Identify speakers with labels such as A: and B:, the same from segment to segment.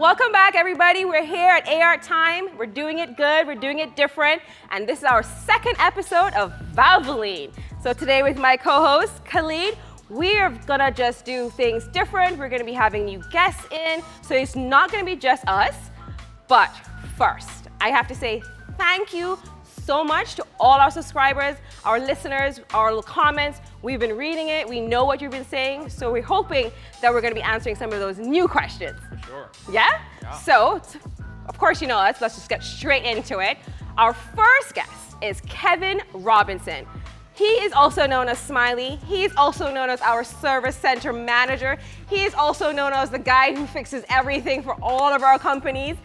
A: Welcome back, everybody. We're here at AR Time. We're doing it good, we're doing it different, and this is our second episode of Valvoline. So today with my co-host, Khalid, we're gonna just do things different. We're gonna be having new guests in, so it's not gonna be just us. But first, I have to say thank you so much to all our subscribers, our listeners, our comments. We've been reading it. We know what you've been saying. So we're hoping that we're going to be answering some of those new questions.
B: For sure.
A: Yeah? So, of course, you know us. Let's just get straight into it. Our first guest is Kevin Robinson. He is also known as Smiley. He's also known as our service center manager. He is also known as the guy who fixes everything for all of our companies.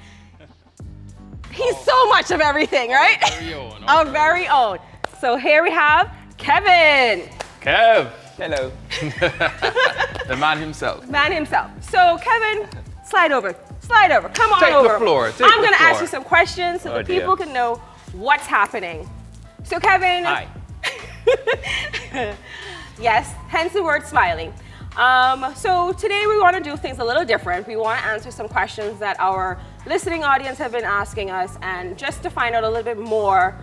A: He's so much of everything, right?
B: Our very own.
A: Our very own. So here we have Kevin.
B: Kev.
C: Hello.
B: The man himself.
A: Man himself. So Kevin, slide over. Slide over. Come on
B: Take
A: over.
B: the floor.
A: I'm going to ask you some questions so that
C: dear.
A: people can know what's happening. So Kevin.
C: Hi.
A: Yes, hence the word Smiley. So today we want to do things a little different. We want to answer some questions that our listening audience have been asking us, and just to find out a little bit more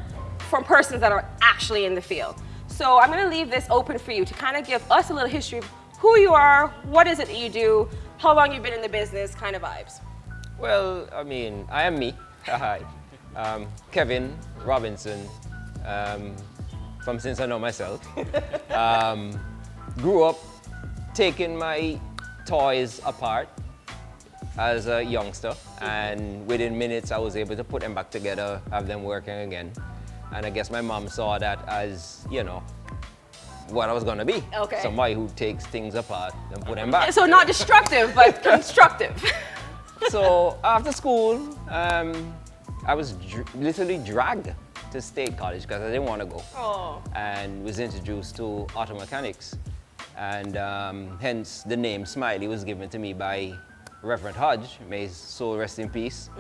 A: from persons that are actually in the field. So I'm going to leave this open for you to kind of give us a little history of who you are, what is it that you do, how long you've been in the business, kind of vibes.
C: Well, I mean, I am me. Hi. Kevin Robinson, from since I know myself. Grew up taking my toys apart as a youngster, and within minutes I was able to put them back together, have them working again. And I guess my mom saw that as, you know, what I was gonna be.
A: Okay.
C: Somebody who takes things apart and put them back.
A: So not destructive, but constructive.
C: So after school, I was literally dragged to State College because I didn't want to go.
A: Oh.
C: And was introduced to auto mechanics. And hence the name Smiley was given to me by Reverend Hodge, may his soul rest in peace.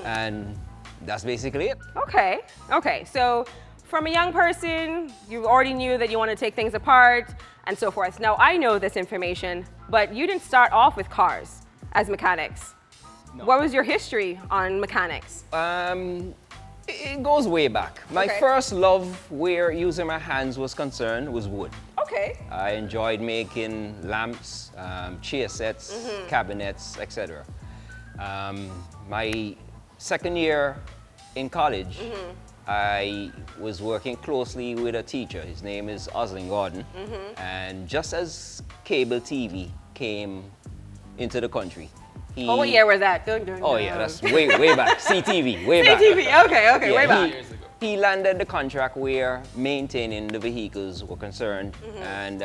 C: And that's basically it.
A: Okay, okay. So from a young person, you already knew that you want to take things apart and so forth. Now I know this information, but you didn't start off with cars as mechanics.
C: No.
A: What was your history on mechanics?
C: It goes way back. My
A: Okay.
C: first love where using my hands was concerned was wood.
A: Okay.
C: I enjoyed making lamps, chair sets, cabinets, etc. My second year in college, I was working closely with a teacher. His name is Osling Gordon. And just as cable TV came into the country, he...
A: Oh, what year was that? Dun, dun,
C: Oh
A: dun.
C: yeah, that's way back. CTV, way back.
A: CTV, okay,
C: Yeah,
A: way back.
B: Years ago.
C: He landed the contract where maintaining the vehicles were concerned, and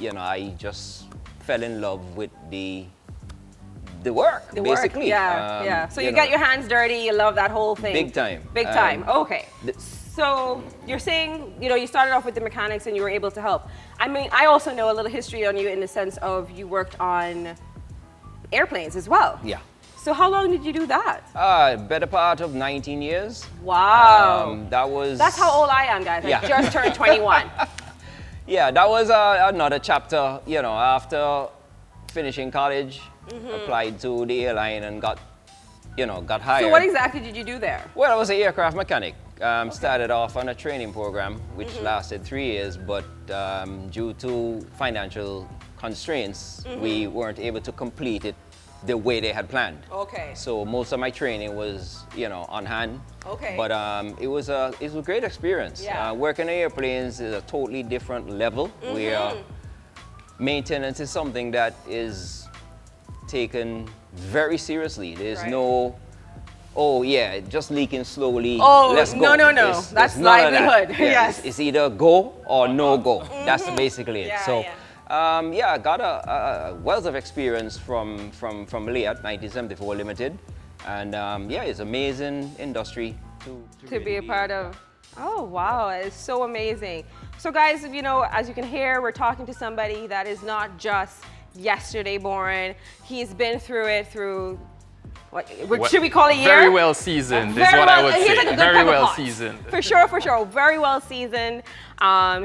C: you know, I just fell in love with the work,
A: The
C: basically.
A: work, yeah, yeah. So you
C: know,
A: got your hands dirty, you love that whole thing.
C: Big time.
A: Big time, okay.
C: the-
A: So you're saying, you know, you started off with the mechanics and you were able to help. I mean, I also know a little history on you in the sense of you worked on airplanes as well.
C: Yeah.
A: So how long did you do that?
C: Better part of 19 years.
A: Wow.
C: That was.
A: That's how old I am, guys. I
C: Yeah.
A: just turned 21.
C: Yeah, that was another chapter. You know, after finishing college, applied to the airline and got hired.
A: So what exactly did you do there?
C: Well, I was an aircraft mechanic. Started off on a training program, which lasted 3 years, but due to financial constraints, we weren't able to complete it the way they had planned.
A: Okay.
C: So most of my training was, you know, on hand.
A: Okay.
C: But it was a great experience.
A: Yeah.
C: Working on airplanes is a totally different level where maintenance is something that is taken very seriously. There's
A: Right.
C: no, oh yeah, just leaking slowly.
A: Oh,
C: let's go.
A: no.
C: There's
A: That's
C: none of that.
A: livelihood.
C: Yeah,
A: Yes.
C: It's either go or no go. That's basically it.
A: Yeah,
C: So.
A: yeah.
C: I got a wealth of experience from Leat 1974 Limited, and it's amazing industry
A: To be a part of. Oh, wow, it's so amazing. So guys, you know, as you can hear, we're talking to somebody that is not just yesterday born. He's been through it through, what should we call a year?
B: Very well seasoned is
A: Very
B: what I
A: well-
B: would
A: he's
B: say.
A: like a good
B: Very
A: pepper
B: well
A: pot.
B: seasoned.
A: For sure. Very well seasoned.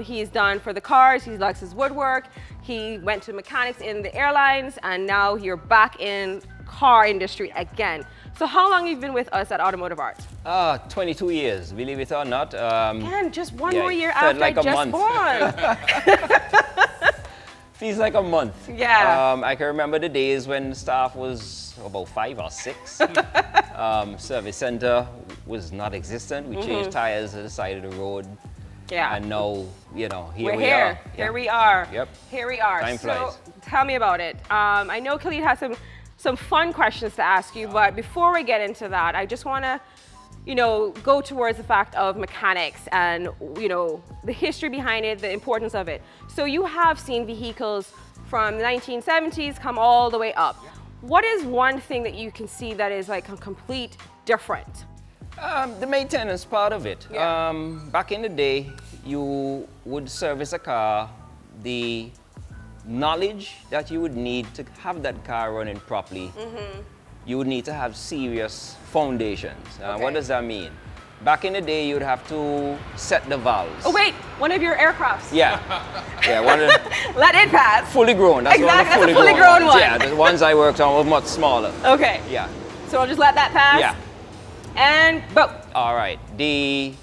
A: He's done for the cars, he likes his woodwork. He went to mechanics in the airlines, and now you're back in car industry again. So how long have you been with us at Automotive Art?
C: 22 years, believe it or not.
A: Again, just one
C: yeah,
A: more year
C: felt
A: after
C: like
A: I
C: a
A: just
C: month.
A: born.
C: Feels like a month.
A: Yeah.
C: I can remember the days when staff was about 5 or 6. Service center was not existent. We changed tires at the side of the road.
A: Yeah.
C: And now, you know, here
A: We're
C: we
A: here.
C: are.
A: Here
C: Yeah.
A: we are.
C: Yep.
A: Here we are.
C: Time flies.
A: So tell me about it. I know Khalid has some fun questions to ask you, but before we get into that, I just want to, you know, go towards the fact of mechanics and, you know, the history behind it, the importance of it. So you have seen vehicles from the 1970s come all the way up. What is one thing that you can see that is like a complete different?
C: The maintenance part of it.
A: Yeah.
C: Back in the day, you would service a car, the knowledge that you would need to have that car running properly, you would need to have serious foundations.
A: Okay.
C: What does that mean? Back in the day, you'd have to set the valves.
A: Oh wait, one of your aircrafts.
C: Yeah, yeah, one of the
A: Let it pass.
C: fully grown. That's
A: Exactly,
C: one of
A: that's
C: the
A: a fully grown
C: ones.
A: one.
C: Yeah, the ones I worked on were much smaller.
A: Okay.
C: Yeah,
A: So I'll just let that pass.
C: yeah.
A: But
C: All right, the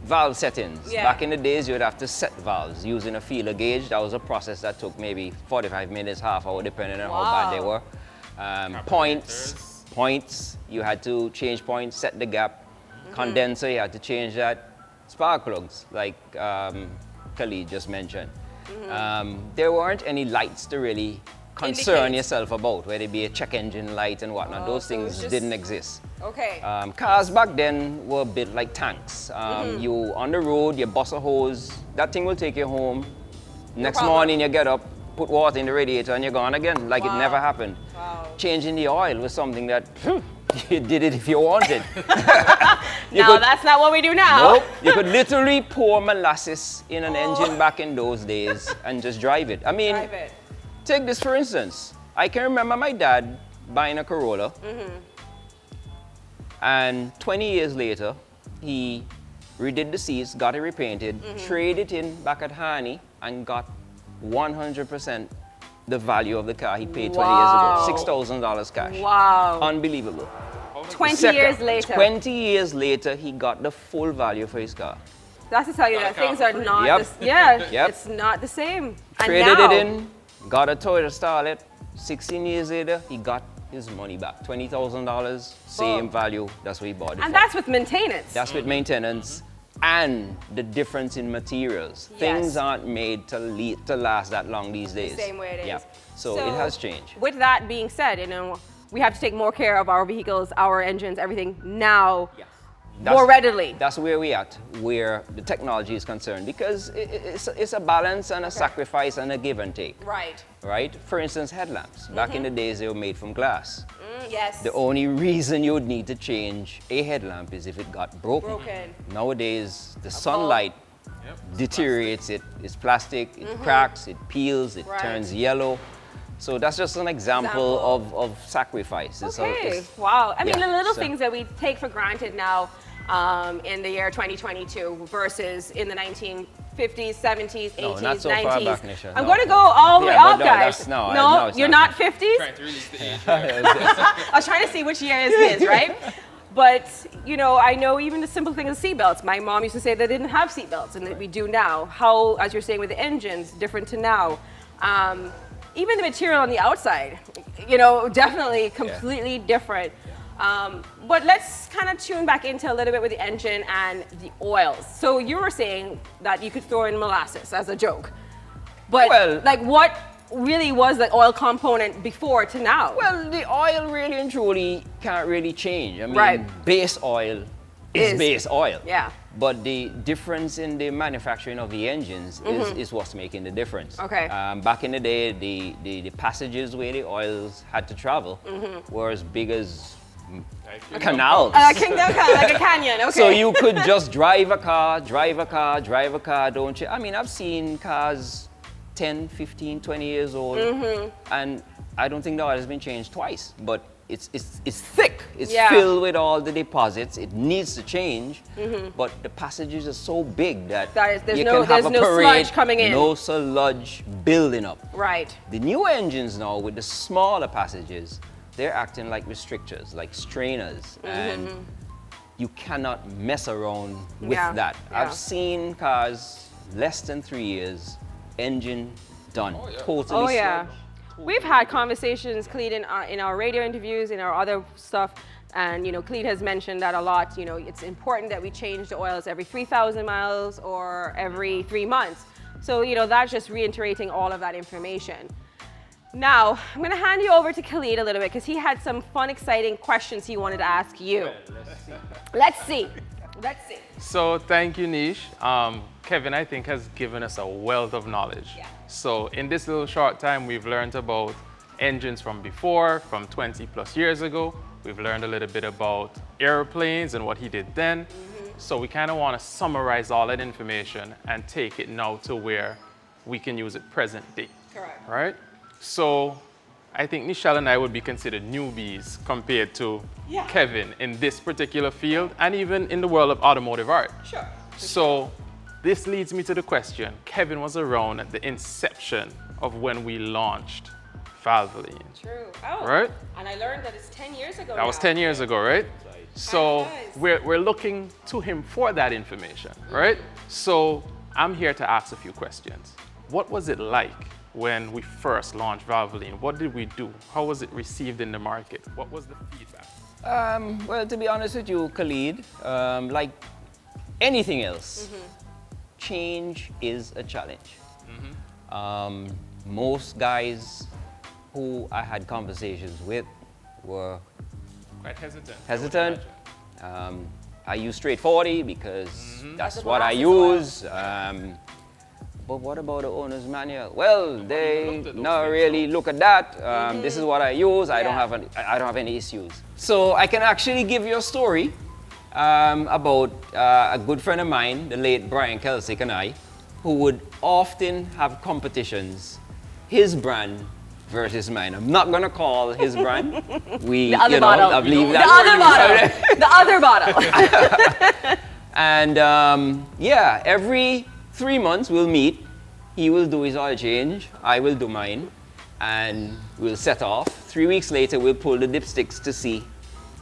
C: valve settings.
A: Yeah.
C: Back in the days, you would have to set valves using a feeler gauge. That was a process that took maybe 45 minutes, half hour, depending on how bad they
A: Wow.
C: were. Points, you had to change points, set the gap. Condenser, you had to change that. Spark plugs, like Khalid just mentioned. There weren't any lights to really concern
A: Indicate.
C: yourself about, whether it be a check engine light and whatnot. Those
A: so it was
C: things
A: just-
C: didn't exist.
A: okay.
C: Cars back then were a bit like tanks. You on the road, you bust a hose, that thing will take you home. Next
A: problem.
C: morning you get up, put water in the radiator and you're gone again, like it never happened.
A: Wow.
C: Changing the oil was something that you did it if you wanted.
A: Now that's not what we do now.
C: Nope. You could literally pour molasses in an engine back in those days and just drive it. I mean,
A: Drive it.
C: take this for instance. I can remember my dad buying a Corolla. And 20 years later, he redid the seats, got it repainted, traded it in back at Hani, and got 100% the value of the car he paid 20
A: Wow.
C: years ago. $6,000 cash.
A: Wow.
C: Unbelievable.
A: 20 years later.
C: 20 years later, he got the full value for his car.
A: That's to tell you that things are not.
C: Yep.
A: Yeah.
C: Yep.
A: It's not the same. And
C: Traded
A: now,
C: it in, got a Toyota Starlet. 16 years later, he got his money back. $20,000, same
A: Boom.
C: value. That's what he bought it for.
A: And that's with maintenance.
C: That's with maintenance and the difference in materials.
A: Yes.
C: Things aren't made to last that long these days.
A: same way it is.
C: Yeah. So it has changed.
A: With that being said, you know, we have to take more care of our vehicles, our engines, everything now more readily.
C: That's where we at, where the technology is concerned, because it's a balance and a sacrifice and a give and take,
A: Right.
C: right? For instance, headlamps. Back in the days, they were made from glass.
A: Yes.
C: The only reason you would need to change a headlamp is if it got broken.
A: Broken.
C: Nowadays, the sunlight deteriorates it. It's plastic, it cracks, it peels, it
A: Right.
C: turns yellow. So that's just an example of sacrifice.
A: Okay. Wow. I mean,
C: yeah,
A: the little
C: so-
A: things that we take for granted now in the year 2022 versus in the 1950s, 70s, 80s,
C: No, not so
A: 90s.
C: far back, Nisha,
A: I'm
C: no.
A: going to go all the way
C: Yeah, but
A: up,
C: no,
A: guys.
C: that's- no, it's
A: you're
C: not.
A: not 50s?
B: Trying to release the age.
A: I was trying to see which year is his, right? But, you know, I know even the simple thing of seatbelts. My mom used to say they didn't have seatbelts, and that we do now. How, as you're saying with the engines, different to now. Even the material on the outside, you know, definitely completely different. But let's kind of tune back into a little bit with the engine and the oils. So you were saying that you could throw in molasses as a joke. But,
C: Well-
A: like, what really was the oil component before to now?
C: Well, the oil really and truly can't really change. I mean,
A: Right.
C: base oil is base oil.
A: Yeah.
C: But the difference in the manufacturing of the engines is what's making the difference.
A: Okay.
C: Back in the day, the passages where the oils had to travel were as big as canals.
A: Kingdom Come, like a canyon, okay.
C: So you could just drive a car, don't you? I mean, I've seen cars 10, 15, 20 years old, and I don't think the oil has been changed twice, but it's thick. It's
A: Yeah.
C: filled with all the deposits. It needs to change, but the passages are so big that,
A: There's
C: you
A: no-
C: can have
A: there's
C: a
A: no
C: parade,
A: sludge coming in.
C: no sludge building up.
A: Right.
C: The new engines now with the smaller passages they're acting like restrictors, like strainers, and you cannot mess around with
A: Yeah,
C: that.
A: yeah.
C: I've seen cars less than 3 years, engine done, totally
A: Oh yeah.
C: sludge.
A: We've had conversations, Khalid, in our radio interviews, in our other stuff, and Khalid has mentioned that a lot. It's important that we change the oils every 3,000 miles or every 3 months. So that's just reiterating all of that information. Now I'm going to hand you over to Khalid a little bit because he had some fun, exciting questions he wanted to ask you. Let's see.
B: So thank you, Nish. Kevin, I think, has given us a wealth of knowledge.
A: Yeah.
B: So in this little short time, we've learned about engines from before, from 20 plus years ago. We've learned a little bit about airplanes and what he did then. So we kind of want to summarize all that information and take it now to where we can use it present day.
A: Correct.
B: Right? So I think Nichelle and I would be considered newbies compared to Kevin in this particular field and even in the world of automotive art.
A: Sure.
B: So this leads me to the question, Kevin was around at the inception of when we launched Valvoline.
A: True. Oh.
B: Right?
A: And I learned that it's 10 years ago.
B: That was 10 years ago, right? So
A: Nice.
B: we're looking to him for that information, right? So I'm here to ask a few questions. What was it like when we first launched Valvoline? What did we do? How was it received in the market? What was the feedback?
C: Well, to be honest with you, Khalid, like anything else, change is a challenge. Most guys who I had conversations with were
B: Quite hesitant.
C: hesitant. I use straight 40 because that's
A: That's
C: what I
A: the boss's
C: use. But what about the owner's manual? Well, they
B: looked at those
C: not
B: things,
C: really look at that. This is what I use. I don't
A: Yeah.
C: have any issues. So I can actually give you a story about a good friend of mine, the late Brian Kelsick, and I, who would often have competitions, his brand versus mine. I'm not gonna call his brand.
A: The other bottle.
C: I believe
A: The
C: that.
A: other bottle. The other bottle.
C: And every 3 months we'll meet. He will do his oil change, I will do mine, and we'll set off. 3 weeks later, we'll pull the dipsticks to see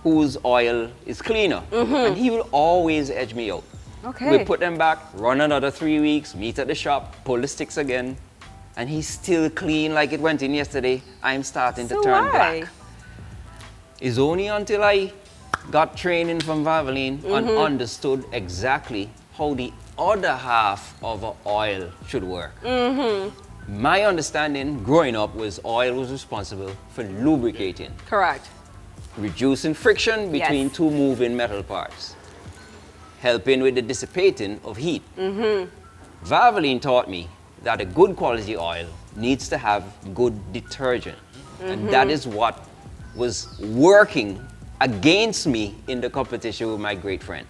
C: whose oil is cleaner. And he will always edge me out.
A: Okay.
C: We'll put them back, run another 3 weeks, meet at the shop, pull the sticks again, and he's still clean like it went in yesterday. I'm starting to
A: So
C: turn
A: why?
C: black. It's only until I got training from Valvoline and understood exactly how the other half of an oil should work. My understanding growing up was oil was responsible for lubricating,
A: Correct.
C: reducing friction between
A: Yes.
C: two moving metal parts, helping with the dissipating of heat. Valvoline taught me that a good quality oil needs to have good detergent. And that is what was working against me in the competition with my great friend.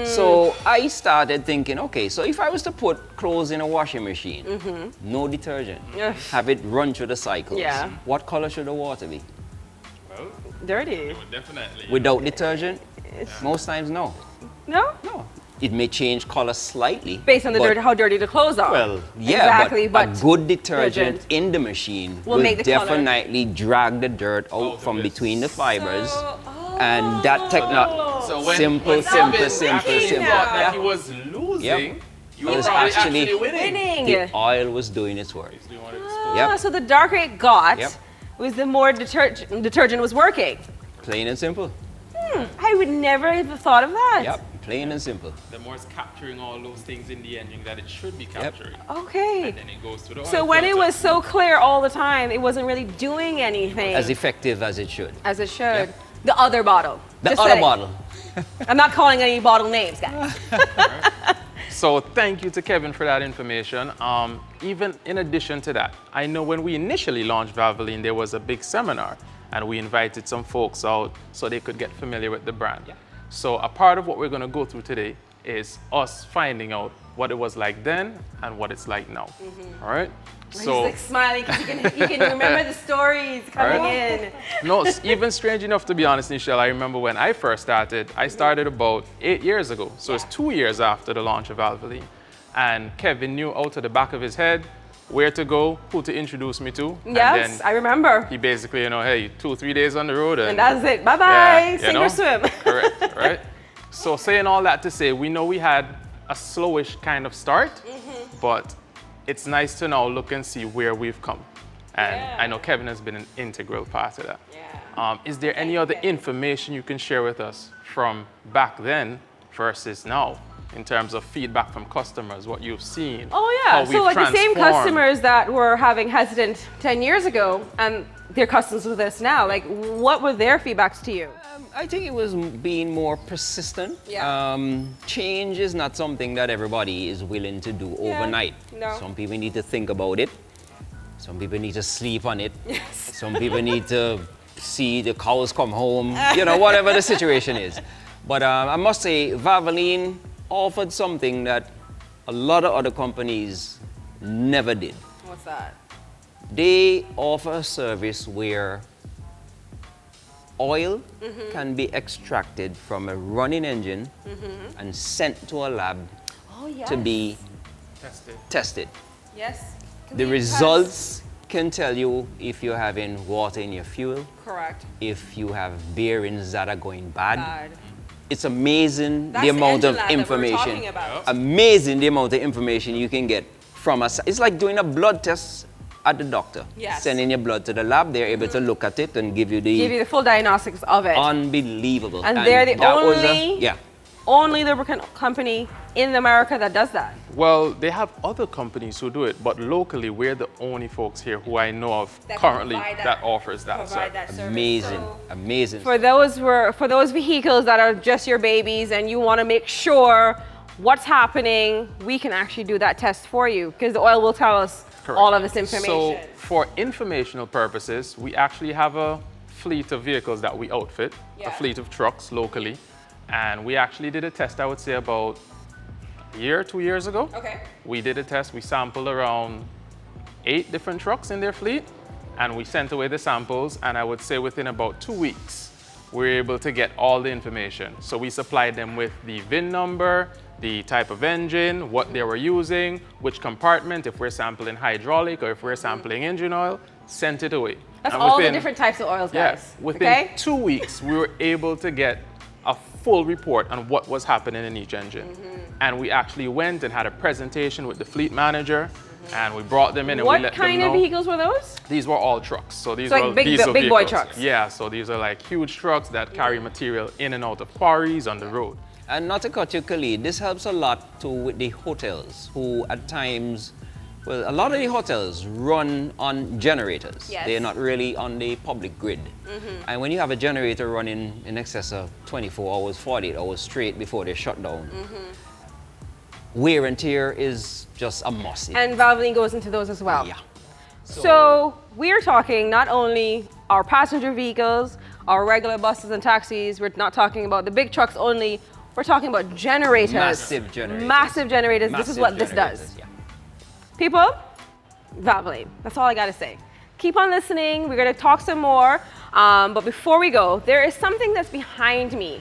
C: So I started thinking, okay, so if I was to put clothes in a washing machine, no detergent,
A: Ugh.
C: have it run through the cycles,
A: Yeah.
C: what color should the water be?
B: Well,
A: Dirty.
B: definitely.
C: Without detergent? Most times, no.
A: No?
C: No. It may change color slightly.
A: Based on the
C: but-
A: how dirty the clothes are.
C: Well, yeah,
A: Exactly,
C: but a
A: but
C: good detergent
A: detergent
C: in the machine
A: will
C: will
A: make the color-
C: definitely drag the dirt out
B: of
C: from
B: it.
C: between the fibers.
A: So-
C: And that technology,
B: So when
C: simple,
B: when
C: simple,
B: Kevin
C: simple,
B: actually
C: simple.
B: thought that
C: Yeah.
B: he was losing,
C: Yep.
B: you
C: He
B: were
C: was
B: probably
C: actually
B: actually winning.
A: winning.
C: the oil was doing its work.
B: You wanted to
A: Ah,
C: Yep.
A: So the darker it got,
C: Yep.
A: was the more detergent was working.
C: Plain and simple.
A: I would never have thought of that.
C: Yep, plain and simple.
B: The more it's capturing all those things in the engine that it should be capturing.
A: Okay.
B: And then it goes to the oil
A: So when it
B: filter.
A: was so clear all the time, it wasn't really doing anything
C: As effective as it should.
A: as it should. The other bottle.
C: The
A: Just
C: other
A: saying.
C: bottle.
A: I'm not calling any bottle names, guys.
B: So thank you to Kevin for that information. Even in addition to that, I know when we initially launched Valvoline, there was a big seminar and we invited some folks out so they could get familiar with the brand. So a part of what we're gonna go through today is us finding out what it was like then and what it's like now, all right?
A: He's like smiling because he can remember the stories coming in.
B: No, it's even strange enough, to be honest, Nichelle, I remember when I first started, I started about 8 years ago. So it's 2 years after the launch of Valvoline. And Kevin knew out of the back of his head where to go, who to introduce me to.
A: Yes,
B: And
A: I remember.
B: he basically, hey, 2-3 days on the road.
A: And that's it. Bye-bye. Sink or swim.
B: Correct, right? So saying all that to say, we know we had a slowish kind of start, but it's nice to now look and see where we've come. And I know Kevin has been an integral part of that. Is there any other information you can share with us from back then versus now in terms of feedback from customers, what you've seen?
A: Oh yeah, so like the same customers that were having hesitant 10 years ago and they're customers with us now, like what were their feedbacks to you?
C: I think it was being more persistent. Change is not something that everybody is willing to do overnight.
A: No.
C: Some people need to think about it. Some people need to sleep on it. Some people need to see the cows come home, whatever the situation is. But I must say, Valvoline offered something that a lot of other companies never did.
A: What's that?
C: They offer a service where oil can be extracted from a running engine and sent to a lab to be tested.
A: Yes.
C: The results can tell you if you're having water in your fuel.
A: Correct.
C: If you have bearings that are going bad. It's amazing the amount of information. Amazing the amount of information you can get from us. It's like doing a blood test at the doctor.
A: Yes.
C: Sending your blood to the lab, they're able to look at it and give you the
A: full diagnostics of it.
C: Unbelievable.
A: And they're the only lubricant company in America that does that.
B: Well, they have other companies who do it, but locally we're the only folks here who I know of currently that offers that service.
C: Amazing, amazing.
A: For those vehicles that are just your babies and you want to make sure what's happening, we can actually do that test for you because the oil will tell us all of this information.
B: So for informational purposes, we actually have a fleet of vehicles that we outfit, a fleet of trucks locally. And we actually did a test, I would say about a year, 2 years ago.
A: Okay.
B: We did a test, we sampled around 8 different trucks in their fleet and we sent away the samples, and I would say within about 2 weeks, we were able to get all the information. So we supplied them with the VIN number, the type of engine, what they were using, which compartment, if we're sampling hydraulic or if we're sampling engine oil, sent it away.
A: That's all the different types of oils, guys.
B: Within 2 weeks, we were able to get a full report on what was happening in each engine. And we actually went and had a presentation with the fleet manager, and we brought them in and we let them know. What
A: kind of vehicles were those?
B: These were all trucks. So these
A: were
B: like
A: big boy trucks.
B: Yeah, so these are like huge trucks that carry material in and out of quarries on the road.
C: And not to cut you, Khalid, this helps a lot too with the hotels who at times, well, a lot of the hotels run on generators.
A: Yes.
C: They're not really on the public grid. And when you have a generator running in excess of 24 hours, 48 hours straight before they shut down, wear and tear is just a must.
A: And Valvoline goes into those as well.
C: Yeah.
A: So we're talking not only our passenger vehicles, our regular buses and taxis, we're not talking about the big trucks only, we're talking about generators.
C: Massive generators.
A: Massive generators. This is what this does.
C: Yeah.
A: People, Valvoline. That's all I gotta say. Keep on listening. We're gonna talk some more. But before we go, there is something that's behind me.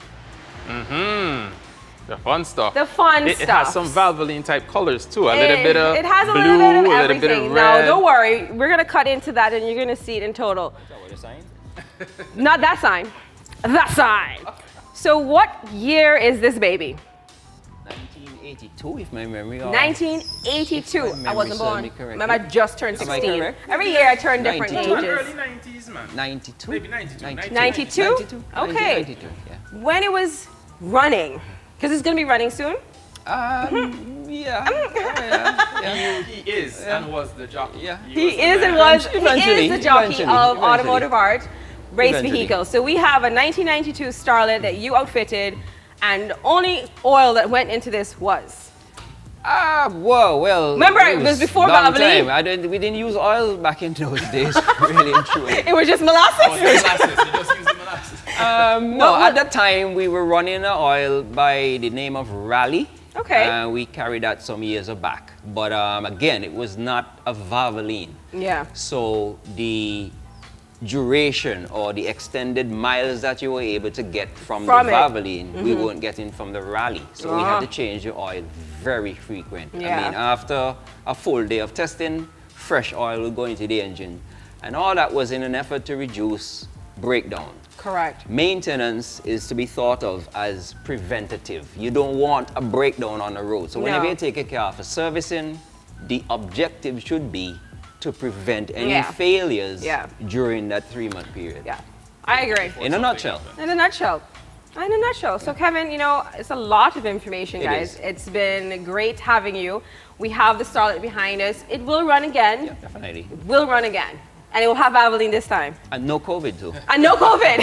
B: The fun stuff.
A: The fun stuff.
B: It has some Valvoline type colors too. A little bit of
A: it has a
B: blue,
A: little bit of
B: a
A: everything.
B: little bit of red.
A: Now, don't worry. We're gonna cut into that, and you're gonna see it in total.
C: Is that what you're saying?
A: Not that sign. That sign. So, what year is this baby?
C: 1982, if my memory.
A: 1982. I wasn't born. Remember, I just turned 16.
C: correct?
A: Every year I turn different
C: 92?
A: ages.
B: Early 90s, man.
C: 92?
B: Maybe 92.
A: 92? Okay.
C: 92, yeah.
A: When it was running, because it's going to be running soon.
C: Yeah.
B: He is and was the jockey.
C: Yeah.
A: He is the jockey of Automotive Art race
C: Eventually.
A: vehicles. So we have a 1992 Starlet that you outfitted, and the only oil that went into this was.
C: Whoa, well.
A: Remember, it was before
C: long
A: Valvoline.
C: time. We didn't use oil back in those days, really and truly.
A: It was just molasses.
B: You just use the molasses.
C: No, at that time we were running an oil by the name of Raleigh.
A: Okay.
C: We carried that some years back. But again, it was not a Valvoline.
A: Yeah.
C: So the duration or the extended miles that you were able to get from the Valvoline, we weren't getting from the Raleigh. So we had to change the oil very frequent.
A: Yeah.
C: I mean, after a full day of testing, fresh oil would go into the engine. And all that was in an effort to reduce breakdown.
A: Correct.
C: Maintenance is to be thought of as preventative. You don't want a breakdown on the road. So whenever
A: No.
C: you take a car for servicing, the objective should be to prevent any
A: Yeah.
C: failures
A: Yeah.
C: during that 3-month period.
A: Yeah, I agree.
C: In a nutshell.
A: In a nutshell. In a nutshell. So Kevin, you know, it's a lot of information,
C: It
A: guys.
C: is.
A: It's been great having you. We have the Starlet behind us. It will run again.
C: Yeah, definitely.
A: It will run again. And it will have Valvoline this time.
C: And no COVID too.
A: And no COVID.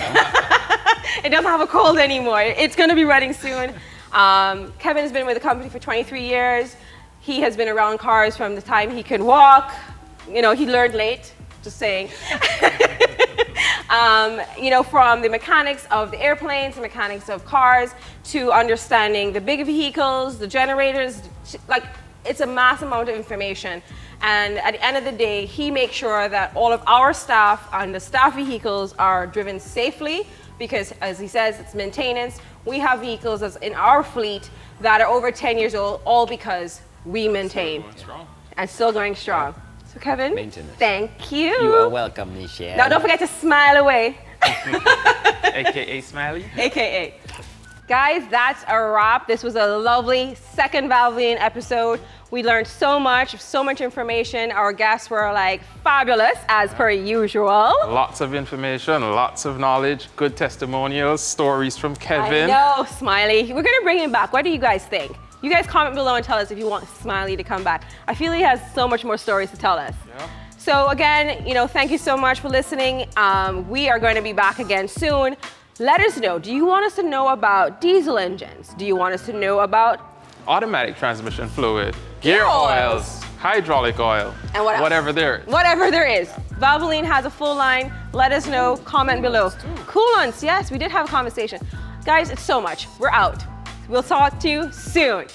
A: It doesn't have a cold anymore. It's going to be running soon. Kevin has been with the company for 23 years. He has been around cars from the time he could walk. You know, he learned late, just saying. You know, from the mechanics of the airplanes, the mechanics of cars, to understanding the big vehicles, the generators, like it's a mass amount of information. And at the end of the day, he makes sure that all of our staff and the staff vehicles are driven safely because, as he says, it's maintenance. We have vehicles that's in our fleet that are over 10 years old, all because we maintain.
B: Going strong.
A: And still going strong. So Kevin,
C: Maintenance.
A: thank you.
C: You are welcome, Michelle.
A: Now don't forget to smile away,
B: AKA Smiley.
A: AKA. Guys, that's a wrap. This was a lovely second Valvoline episode. We learned so much information. Our guests were like fabulous as per usual.
B: Lots of information, lots of knowledge, good testimonials, stories from Kevin.
A: I know, Smiley. We're gonna bring him back. What do you guys think? You guys comment below and tell us if you want Smiley to come back. I feel he has so much more stories to tell us.
B: Yeah.
A: So again, you know, thank you so much for listening. We are going to be back again soon. Let us know. Do you want us to know about diesel engines? Do you want us to know about
B: Automatic transmission fluid, gear
A: oils.
B: oils, hydraulic oil,
A: And what else?
B: whatever there is.
A: whatever there is? Valvoline has a full line. Let us know. Comment below. Coolants, yes, we did have a conversation. Guys, it's so much. We're out. We'll talk to you soon.